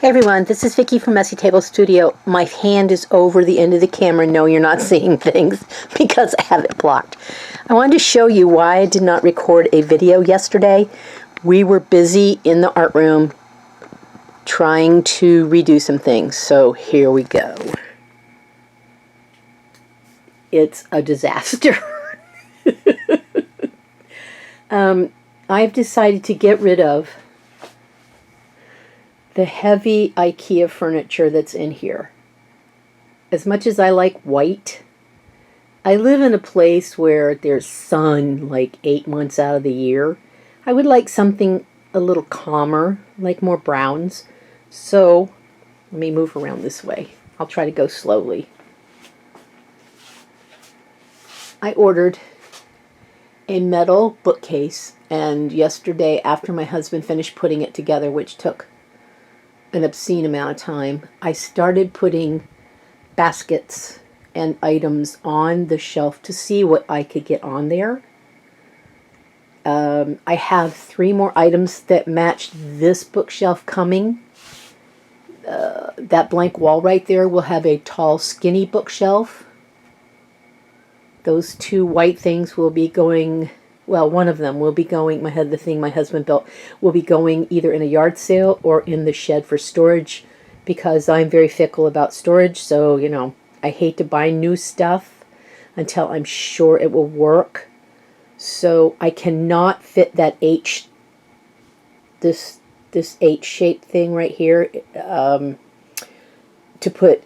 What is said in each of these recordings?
Hey everyone, this is Vicki from Messy Table Studio. My hand is over the end of the camera. No, you're not seeing things because I have it blocked. I wanted to show you why I did not record a video yesterday. We were busy in the art room trying to redo some things. So here we go. It's a disaster. I've decided to get rid of the heavy IKEA furniture that's in here. As much as I like white, I live in a place where there's sun like 8 months out of the year. I would like something a little calmer, like more browns. So let me move around this way. I'll try to go slowly. I ordered a metal bookcase, and yesterday after my husband finished putting it together, which took an obscene amount of time, I started putting baskets and items on the shelf to see what I could get on there. I have 3 more items that match this bookshelf coming. That blank wall right there will have a tall, skinny bookshelf. Those 2 white things will be going, well, one of them will be going, the thing my husband built, will be going either in a yard sale or in the shed for storage, because I'm very fickle about storage. So, you know, I hate to buy new stuff until I'm sure it will work. So I cannot fit that this H-shaped thing right here, to put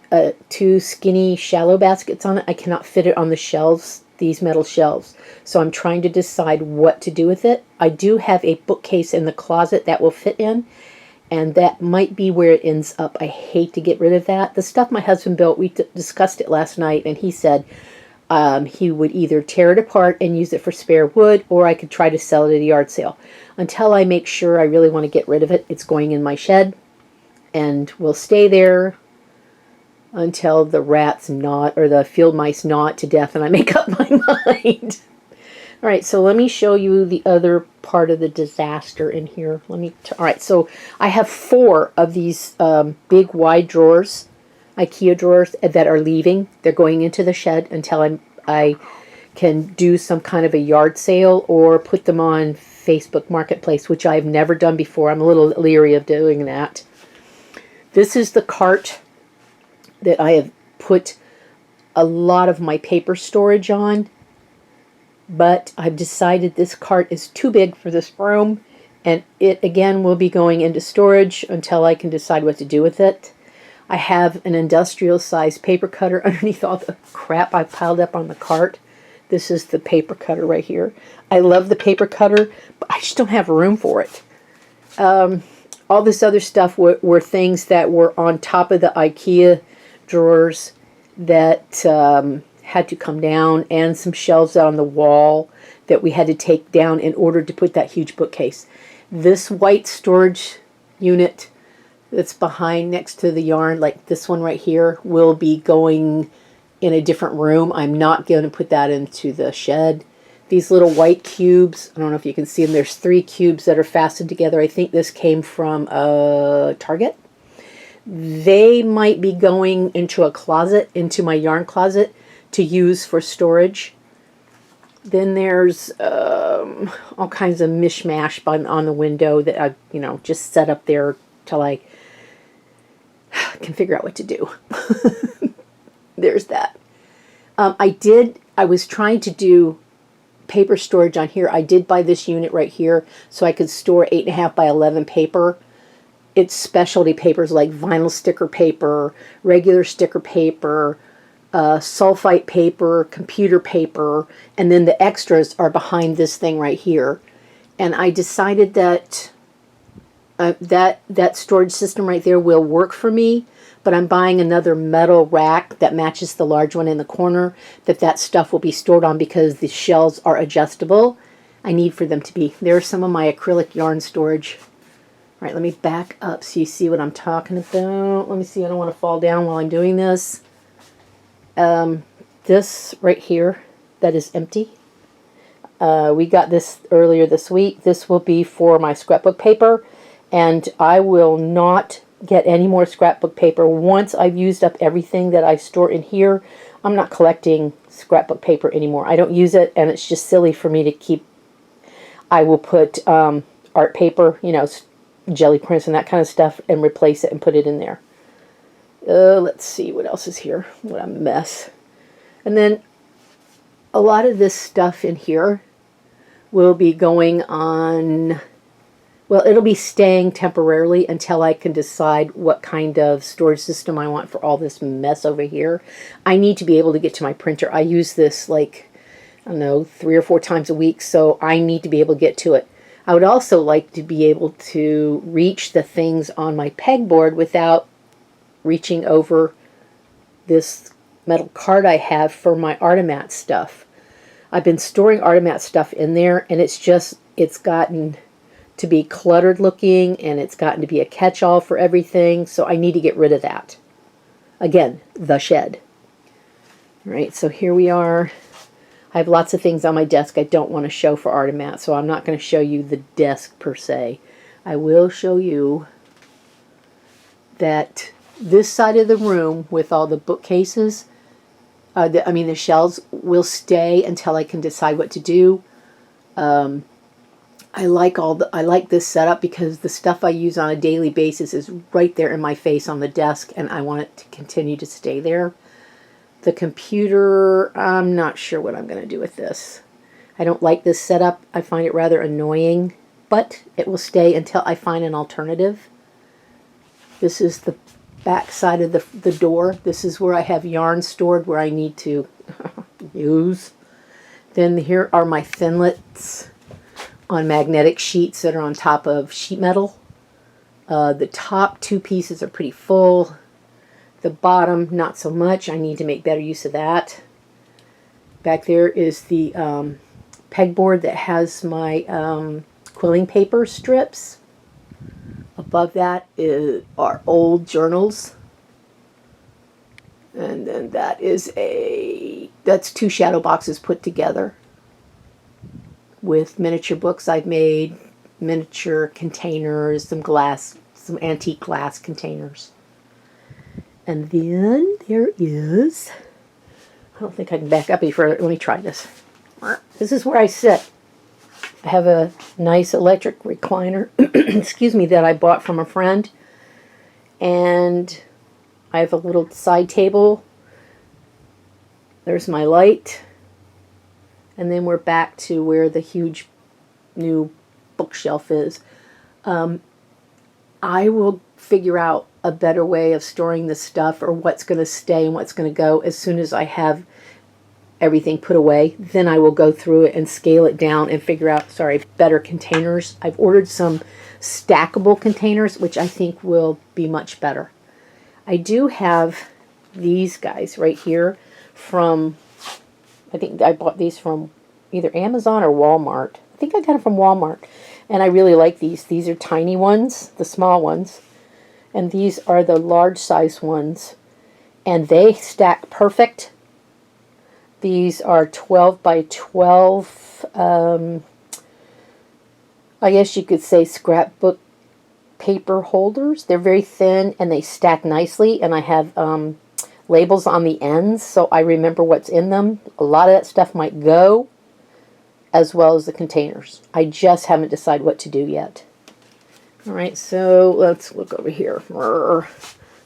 2 skinny shallow baskets on it. I cannot fit it on the shelves, these metal shelves. So I'm trying to decide what to do with it. I do have a bookcase in the closet that will fit in, and that might be where it ends up. I hate to get rid of that. The stuff my husband built, we discussed it last night, and he said he would either tear it apart and use it for spare wood, or I could try to sell it at a yard sale. Until I make sure I really want to get rid of it, it's going in my shed and will stay there until the rats gnaw, or the field mice gnaw it to death, and I make up my mind. All right, so let me show you the other part of the disaster in here. All right, so I have 4 of these big wide drawers, IKEA drawers, that are leaving. They're going into the shed until I can do some kind of a yard sale or put them on Facebook Marketplace, which I've never done before. I'm a little leery of doing that. This is the cart that I have put a lot of my paper storage on, but I've decided this cart is too big for this room, and it again will be going into storage until I can decide what to do with it. I have an industrial sized paper cutter underneath all the crap I piled up on the cart. This is the paper cutter right here. I love the paper cutter, but I just don't have room for it. All this other stuff were things that were on top of the IKEA drawers that had to come down, and some shelves out on the wall that we had to take down in order to put that huge bookcase. This white storage unit that's behind next to the yarn, like this one right here, will be going in a different room. I'm not going to put that into the shed. These little white cubes, I don't know if you can see them, there's 3 cubes that are fastened together. I think this came from Target. They might be going into a closet, into my yarn closet, to use for storage. Then there's all kinds of mishmash on the window that I, just set up there till I can figure out what to do. There's that. I was trying to do paper storage on here. I did buy this unit right here so I could store 8.5 by 11 paper. It's specialty papers like vinyl sticker paper, regular sticker paper, sulfite paper, computer paper, and then the extras are behind this thing right here. And I decided that that storage system right there will work for me, but I'm buying another metal rack that matches the large one in the corner that stuff will be stored on, because the shelves are adjustable. I need for them to be. There's some of my acrylic yarn storage. All right, let me back up so you see what I'm talking about. Let me see, I don't want to fall down while I'm doing this. This right here, that is empty. We got this earlier this week. This will be for my scrapbook paper, and I will not get any more scrapbook paper. Once I've used up everything that I store in here, I'm not collecting scrapbook paper anymore. I don't use it, and it's just silly for me to keep. I will put art paper, you know, jelly prints and that kind of stuff, and replace it and put it in there. Let's see what else is here. What a mess. And then a lot of this stuff in here will be going on, well, it'll be staying temporarily until I can decide what kind of storage system I want for all this mess over here. I need to be able to get to my printer. I use this like, I don't know, 3 or 4 times a week, so I need to be able to get to it. I would also like to be able to reach the things on my pegboard without reaching over this metal card I have for my Artimat stuff. I've been storing Artimat stuff in there, and it's gotten to be cluttered looking, and it's gotten to be a catch-all for everything, so I need to get rid of that. Again, the shed. All right, so here we are. I have lots of things on my desk I don't want to show for Artimat, so I'm not going to show you the desk per se. I will show you that this side of the room with all the bookcases, the shelves, will stay until I can decide what to do. I like this setup because the stuff I use on a daily basis is right there in my face on the desk, and I want it to continue to stay there. The computer, I'm not sure what I'm going to do with this. I don't like this setup. I find it rather annoying, but it will stay until I find an alternative. This is the back side of the door. This is where I have yarn stored where I need to use. Then here are my thinlits on magnetic sheets that are on top of sheet metal. The top 2 pieces are pretty full. The bottom, not so much. I need to make better use of that. Back there is the pegboard that has my quilling paper strips. Above that are old journals. And then that's 2 shadow boxes put together with miniature books I've made, miniature containers, some antique glass containers. And then there is, I don't think I can back up any further. Let me try this. This is where I sit. I have a nice electric recliner, excuse me, that I bought from a friend. And I have a little side table. There's my light. And then we're back to where the huge new bookshelf is. I will figure out a better way of storing the stuff, or what's going to stay and what's going to go, as soon as I have everything put away. Then I will go through it and scale it down and figure out, better containers. I've ordered some stackable containers, which I think will be much better. I do have these guys right here from, I think I bought these from either Amazon or Walmart. I think I got them from Walmart. And I really like these. These are tiny ones, the small ones. And these are the large size ones. And they stack perfect. These are 12 by 12, I guess you could say scrapbook paper holders. They're very thin and they stack nicely. And I have labels on the ends, so I remember what's in them. A lot of that stuff might go, as well as the containers. I just haven't decided what to do yet. All right, so let's look over here.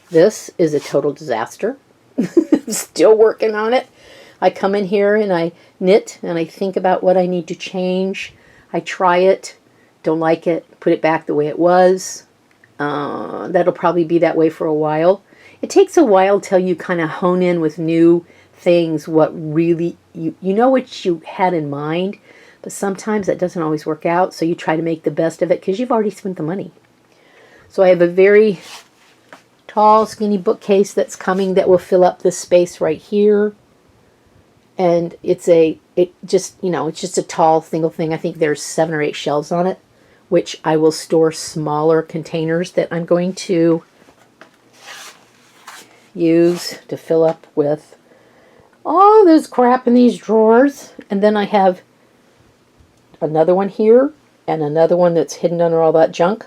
This is a total disaster. I'm still working on it. I come in here and I knit and I think about what I need to change. I try it, don't like it, put it back the way it was. That'll probably be that way for a while. It takes a while till you kind of hone in with new things, what really, you know what you had in mind, but sometimes that doesn't always work out, so you try to make the best of it because you've already spent the money. So I have a very tall, skinny bookcase that's coming that will fill up this space right here. And it's just a tall single thing. I think there's 7 or 8 shelves on it, which I will store smaller containers that I'm going to use to fill up with all this crap in these drawers. And then I have another one here and another one that's hidden under all that junk.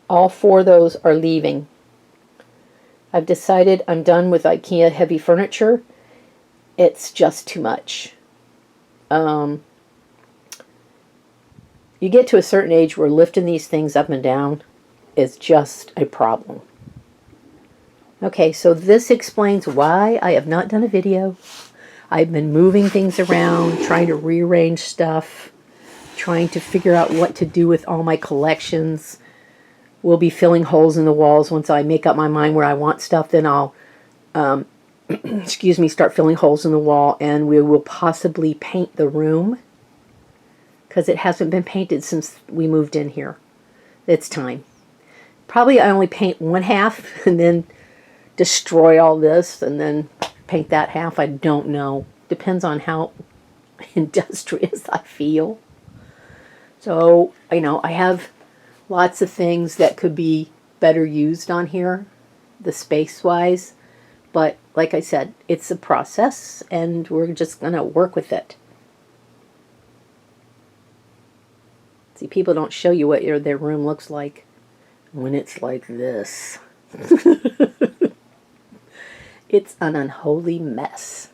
All 4 of those are leaving. I've decided I'm done with IKEA heavy furniture. It's just too much. You get to a certain age where lifting these things up and down is just a problem. Okay, so this explains why I have not done a video. I've been moving things around, trying to rearrange stuff, trying to figure out what to do with all my collections. We'll be filling holes in the walls once I make up my mind where I want stuff. Then I'll, excuse me, start filling holes in the wall, and we will possibly paint the room because it hasn't been painted since we moved in here. It's time. Probably I only paint one half and then destroy all this and then paint that half. I don't know. Depends on how industrious I feel. So, you know, I have lots of things that could be better used on here, the space-wise. But like I said, it's a process, and we're just going to work with it. See, people don't show you what their room looks like when it's like this. It's an unholy mess.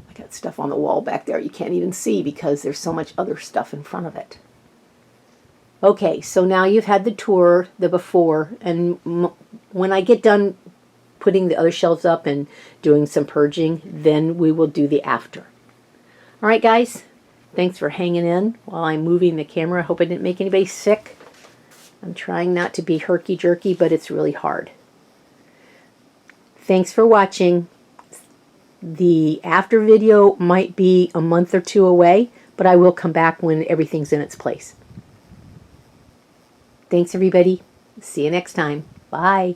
I got stuff on the wall back there you can't even see because there's so much other stuff in front of it. Okay, so now you've had the tour, the before, and when I get done putting the other shelves up and doing some purging, then we will do the after. All right, guys, thanks for hanging in while I'm moving the camera. I hope I didn't make anybody sick. I'm trying not to be herky-jerky, but it's really hard. Thanks for watching. The after video might be a month or two away, but I will come back when everything's in its place. Thanks, everybody. See you next time. Bye.